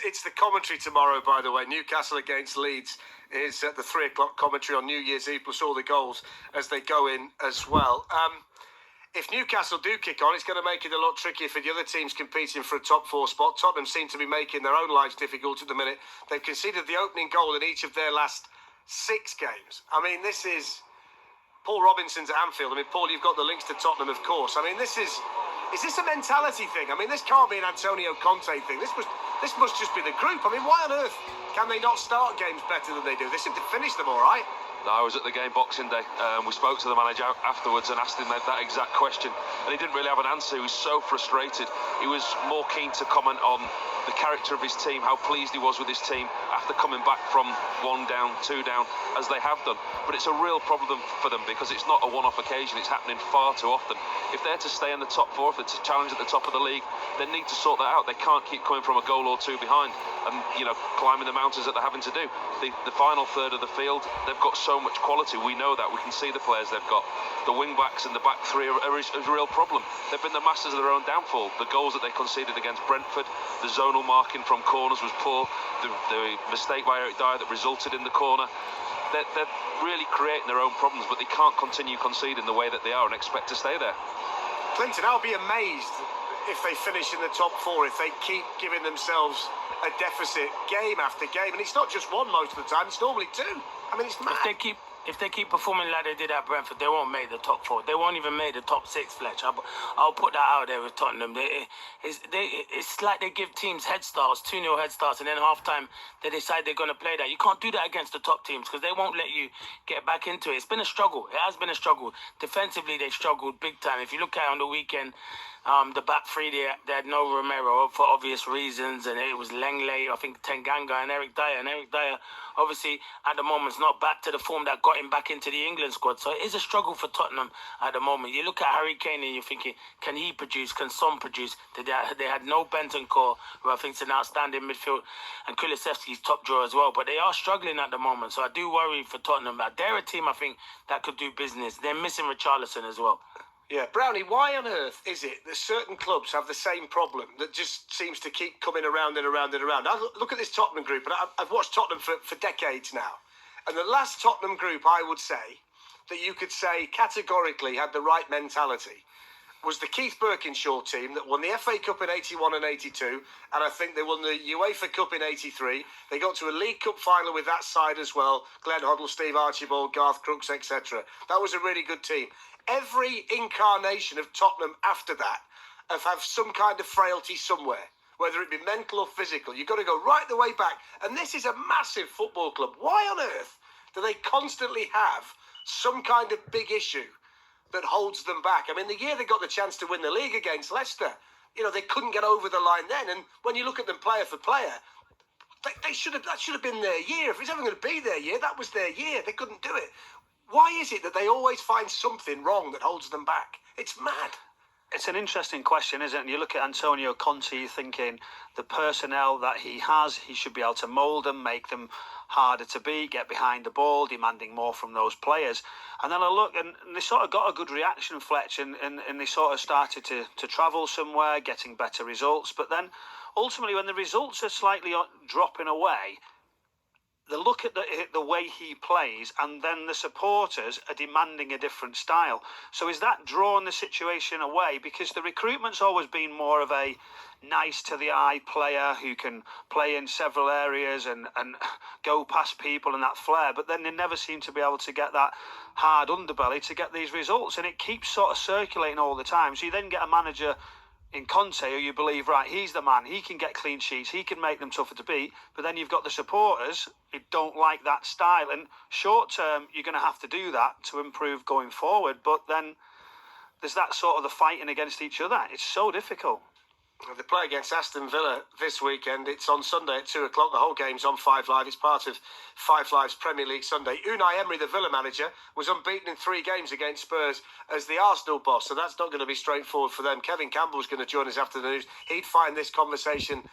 it's the commentary tomorrow, by the way. Newcastle against Leeds is at the 3 o'clock commentary on New Year's Eve, plus all the goals as they go in as well. If Newcastle do kick on, it's going to make it a lot trickier for the other teams competing for a top 4 spot. Tottenham seem to be making their own lives difficult at the minute. They've conceded the opening goal in each of their last 6 games. I mean, this is Paul Robinson's at Anfield. I mean, Paul, you've got the links to Tottenham, of course. I mean, is this a mentality thing? I mean, this can't be an Antonio Conte thing. This must just be the group. I mean, why on earth can they not start games better than they do? They seem to finish them all right. I was at the game Boxing Day. We spoke to the manager afterwards and asked him that exact question, and he didn't really have an answer. He was so frustrated. He was more keen to comment on the character of his team, how pleased he was with his team after coming back from 1 down, 2 down, as they have done. But it's a real problem for them because it's not a one-off occasion. It's happening far too often. If they're to stay in the top 4, if they're to challenge at the top of the league, they need to sort that out. They can't keep coming from a goal or 2 behind and, climbing the mountains that they're having to do. The final third of the field, they've got so much quality. We know that. We can see the players they've got. The wing-backs and the back 3 are a real problem. They've been the masters of their own downfall. The goals that they conceded against Brentford, the zonal marking from corners was poor. The mistake by Eric Dyer that resulted in the corner. They're really creating their own problems, but they can't continue conceding the way that they are and expect to stay there. Clinton, I'll be amazed if they finish in the top 4, if they keep giving themselves a deficit game after game. And it's not just one most of the time, it's normally 2. I mean, it's mad. If they keep performing like they did at Brentford, they won't make the top 4. They won't even make the top 6, Fletch. I'll put that out there with Tottenham. It's like they give teams head starts, 2-0 head starts, and then half-time they decide they're going to play that. You can't do that against the top teams because they won't let you get back into it. It's been a struggle. It has been a struggle. Defensively, they've struggled big time. If you look at it on the weekend, the back 3, they had no Romero for obvious reasons, and it was Lenglet, I think Tanganga, and Eric Dyer. And Eric Dyer, obviously, at the moment, is not back to the form that got him back into the England squad. So it is a struggle for Tottenham at the moment. You look at Harry Kane and you're thinking, can he produce? Can Son produce? They had no Bentancur, who I think is an outstanding midfield, and Kulusevski's top drawer as well. But they are struggling at the moment. So I do worry for Tottenham. They're a team, I think, that could do business. They're missing Richarlison as well. Yeah, Brownie, why on earth is it that certain clubs have the same problem that just seems to keep coming around and around and around? I look at this Tottenham group, and I've watched Tottenham for decades now. And the last Tottenham group, I would say, that you could say categorically had the right mentality was the Keith Birkinshaw team that won the FA Cup in 81 and 82, and I think they won the UEFA Cup in 83. They got to a League Cup final with that side as well. Glenn Hoddle, Steve Archibald, Garth Crooks, etc. That was a really good team. Every incarnation of Tottenham after that have some kind of frailty somewhere, whether it be mental or physical. You've got to go right the way back. And this is a massive football club. Why on earth do they constantly have some kind of big issue that holds them back? I mean, the year they got the chance to win the league against Leicester, they couldn't get over the line then. And when you look at them player for player, that should have been their year. If it's ever going to be their year, that was their year. They couldn't do it. Why is it that they always find something wrong that holds them back? It's mad. It's an interesting question, isn't it? And you look at Antonio Conte, you're thinking the personnel that he has, he should be able to mould them, make them harder to beat, get behind the ball, demanding more from those players. And then I look, and they sort of got a good reaction, Fletch, and they sort of started to travel somewhere, getting better results. But then, ultimately, when the results are slightly dropping away, they look at the way he plays, and then the supporters are demanding a different style. So is that drawing the situation away? Because the recruitment's always been more of a nice-to-the-eye player who can play in several areas and go past people and that flair, but then they never seem to be able to get that hard underbelly to get these results, and it keeps sort of circulating all the time. So you then get a manager in Conte, who you believe, right, he's the man, he can get clean sheets, he can make them tougher to beat, but then you've got the supporters who don't like that style, and short term you're going to have to do that to improve going forward, but then there's that sort of the fighting against each other. It's so difficult. They play against Aston Villa this weekend. It's on Sunday at 2 o'clock. The whole game's on 5 Live. It's part of 5 Live's Premier League Sunday. Unai Emery, the Villa manager, was unbeaten in 3 games against Spurs as the Arsenal boss, so that's not going to be straightforward for them. Kevin Campbell's going to join us after the news. He'd find this conversation